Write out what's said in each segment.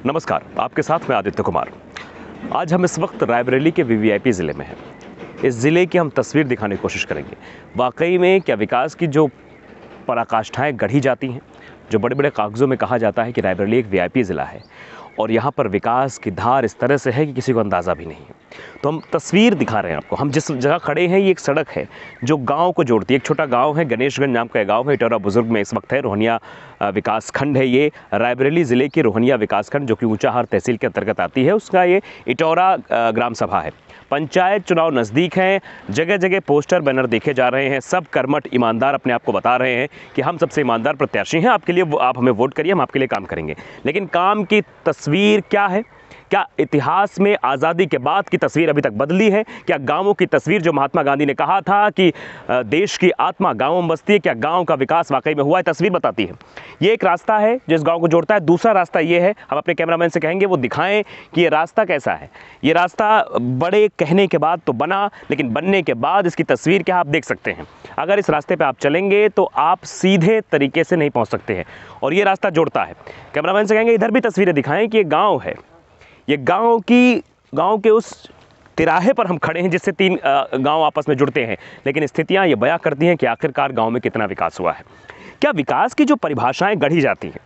नमस्कार, आपके साथ मैं आदित्य कुमार। आज हम इस वक्त रायबरेली के वीवीआईपी ज़िले में हैं। इस ज़िले की हम तस्वीर दिखाने की कोशिश करेंगे। वाकई में क्या विकास की जो पराकाष्ठाएं गढ़ी जाती हैं, जो बड़े बड़े कागज़ों में कहा जाता है कि रायबरेली एक वीआईपी ज़िला है और यहाँ पर विकास की धार इस तरह से है कि किसी को अंदाज़ा भी नहीं है। तो हम तस्वीर दिखा रहे हैं आपको। हम जिस जगह खड़े हैं, ये एक सड़क है जो गांव को जोड़ती है। एक छोटा गांव है, गणेशगंज नाम का गांव है, इटौरा बुजुर्ग में इस वक्त है। रोहनिया विकास खंड है ये, रायबरेली ज़िले की रोहनिया विकास खंड जो कि ऊंचाहार तहसील के अंतर्गत आती है, उसका ये इटौरा ग्राम सभा है। पंचायत चुनाव नज़दीक हैं, जगह जगह पोस्टर बैनर देखे जा रहे हैं। सब कर्मठ ईमानदार अपने आप को बता रहे हैं कि हम सबसे ईमानदार प्रत्याशी हैं, आपके लिए आप हमें वोट करिए, हम आपके लिए काम करेंगे। लेकिन काम की तस्वीर क्या है? क्या इतिहास में आज़ादी के बाद की तस्वीर अभी तक बदली है? क्या गांवों की तस्वीर, जो महात्मा गांधी ने कहा था कि देश की आत्मा गांवों में बसती है, क्या गांव का विकास वाकई में हुआ है? तस्वीर बताती है। ये एक रास्ता है जो इस गांव को जोड़ता है। दूसरा रास्ता ये है, हम अपने कैमरामैन से कहेंगे वो दिखाएं कि ये रास्ता कैसा है। ये रास्ता बड़े कहने के बाद तो बना, लेकिन बनने के बाद इसकी तस्वीर क्या आप देख सकते हैं। अगर इस रास्ते पर आप चलेंगे तो आप सीधे तरीके से नहीं पहुँच सकते हैं, और ये रास्ता जोड़ता है। कैमरामैन से कहेंगे इधर भी तस्वीरें दिखाएं कि ये गाँव है। ये गांव के उस तिराहे पर हम खड़े हैं जिससे तीन गांव आपस में जुड़ते हैं, लेकिन स्थितियां ये बयां करती हैं कि आखिरकार गांव में कितना विकास हुआ है। क्या विकास की जो परिभाषाएं गढ़ी जाती हैं,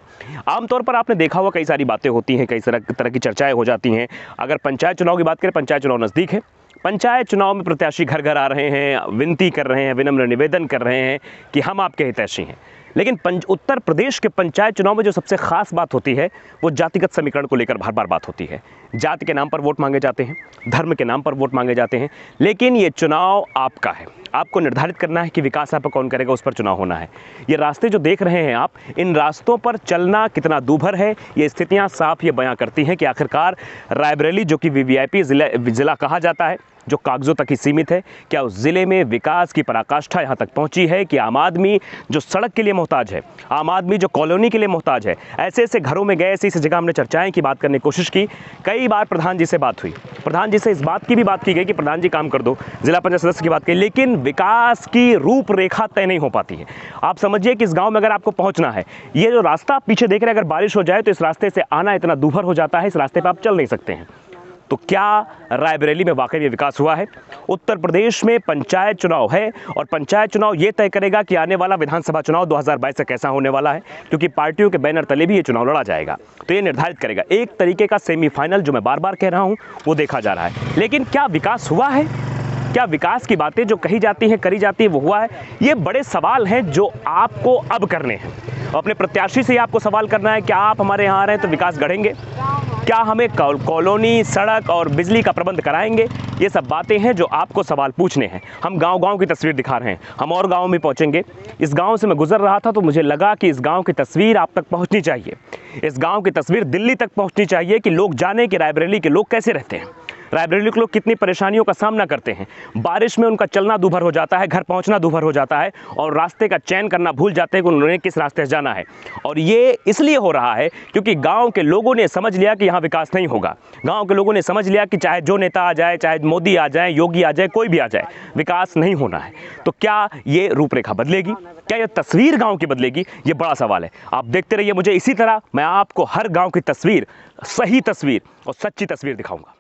आमतौर पर आपने देखा हुआ कई सारी बातें होती हैं, कई तरह की चर्चाएं हो जाती हैं। अगर पंचायत चुनाव की बात करें, पंचायत चुनाव नज़दीक है। पंचायत चुनाव में प्रत्याशी घर घर आ रहे हैं, विनती कर रहे हैं, विनम्र निवेदन कर रहे हैं कि हम आपके हितैषी हैं। लेकिन उत्तर प्रदेश के पंचायत चुनाव में जो सबसे खास बात होती है वो जातिगत समीकरण को लेकर बार बात होती है। जाति के नाम पर वोट मांगे जाते हैं, धर्म के नाम पर वोट मांगे जाते हैं। लेकिन ये चुनाव आपका है, आपको निर्धारित करना है कि विकास आप कौन करेगा, उस पर चुनाव होना है। ये रास्ते जो देख रहे हैं आप, इन रास्तों पर चलना कितना दूभर है, ये स्थितियां साफ ये बयां करती हैं कि आखिरकार रायबरेली, जो कि वीवीआईपी ज़िला कहा जाता है, जो कागज़ों तक ही सीमित है, क्या उस ज़िले में विकास की पराकाष्ठा यहाँ तक पहुँची है कि आम आदमी जो सड़क के लिए मोहताज है, आम आदमी जो कॉलोनी के लिए मोहताज है, ऐसे ऐसे घरों में गए, ऐसी जगह हमने चर्चाएं की, बात करने की कोशिश की। कई बार प्रधान जी से बात हुई, प्रधान जी से इस बात की भी बात की गई कि प्रधान जी काम कर दो, जिला पंचायत सदस्य की बात की, लेकिन विकास की रूपरेखा तय नहीं हो पाती है। आप समझिए कि इस गाँव में अगर आपको पहुँचना है, ये जो रास्ता आप पीछे देख रहे हैं, अगर बारिश हो जाए तो इस रास्ते से आना इतना दूभर हो जाता है, इस रास्ते पर आप चल नहीं सकते हैं। तो क्या रायबरेली में वाकई में विकास हुआ है? उत्तर प्रदेश में पंचायत चुनाव है और पंचायत चुनाव ये तय करेगा कि आने वाला विधानसभा चुनाव 2022 से कैसा होने वाला है, क्योंकि पार्टियों के बैनर तले भी ये चुनाव लड़ा जाएगा। तो ये निर्धारित करेगा। एक तरीके का सेमीफाइनल, जो मैं बार बार कह रहा हूँ, वो देखा जा रहा है। लेकिन क्या विकास हुआ है? क्या विकास की बातें जो कही जाती हैं, करी जाती है, वो हुआ है? ये बड़े सवाल हैं जो आपको अब करने हैं। अपने प्रत्याशी से आपको सवाल करना है, क्या आप हमारे यहाँ आ रहे हैं तो विकास गढ़ेंगे? क्या हमें कॉलोनी, सड़क और बिजली का प्रबंध कराएंगे? ये सब बातें हैं जो आपको सवाल पूछने हैं। हम गांव-गांव की तस्वीर दिखा रहे हैं, हम और गांव में पहुंचेंगे। इस गांव से मैं गुजर रहा था तो मुझे लगा कि इस गांव की तस्वीर आप तक पहुंचनी चाहिए। इस गांव की तस्वीर दिल्ली तक पहुंचनी चाहिए कि लोग जाने कि रायबरेली के लोग कैसे रहते हैं, रायबरेली के लोग कितनी परेशानियों का सामना करते हैं। बारिश में उनका चलना दूभर हो जाता है, घर पहुंचना दूभर हो जाता है, और रास्ते का चयन करना भूल जाते हैं कि उन्होंने किस रास्ते से जाना है। और ये इसलिए हो रहा है क्योंकि गांव के लोगों ने समझ लिया कि यहाँ विकास नहीं होगा। गांव के लोगों ने समझ लिया कि चाहे जो नेता आ जाए, चाहे मोदी आ जाए, योगी आ जाए, कोई भी आ जाए, विकास नहीं होना है। तो क्या ये रूपरेखा बदलेगी? क्या ये तस्वीर गाँव की बदलेगी? ये बड़ा सवाल है। आप देखते रहिए मुझे, इसी तरह मैं आपको हर गाँव की तस्वीर, सही तस्वीर और सच्ची तस्वीर दिखाऊंगा।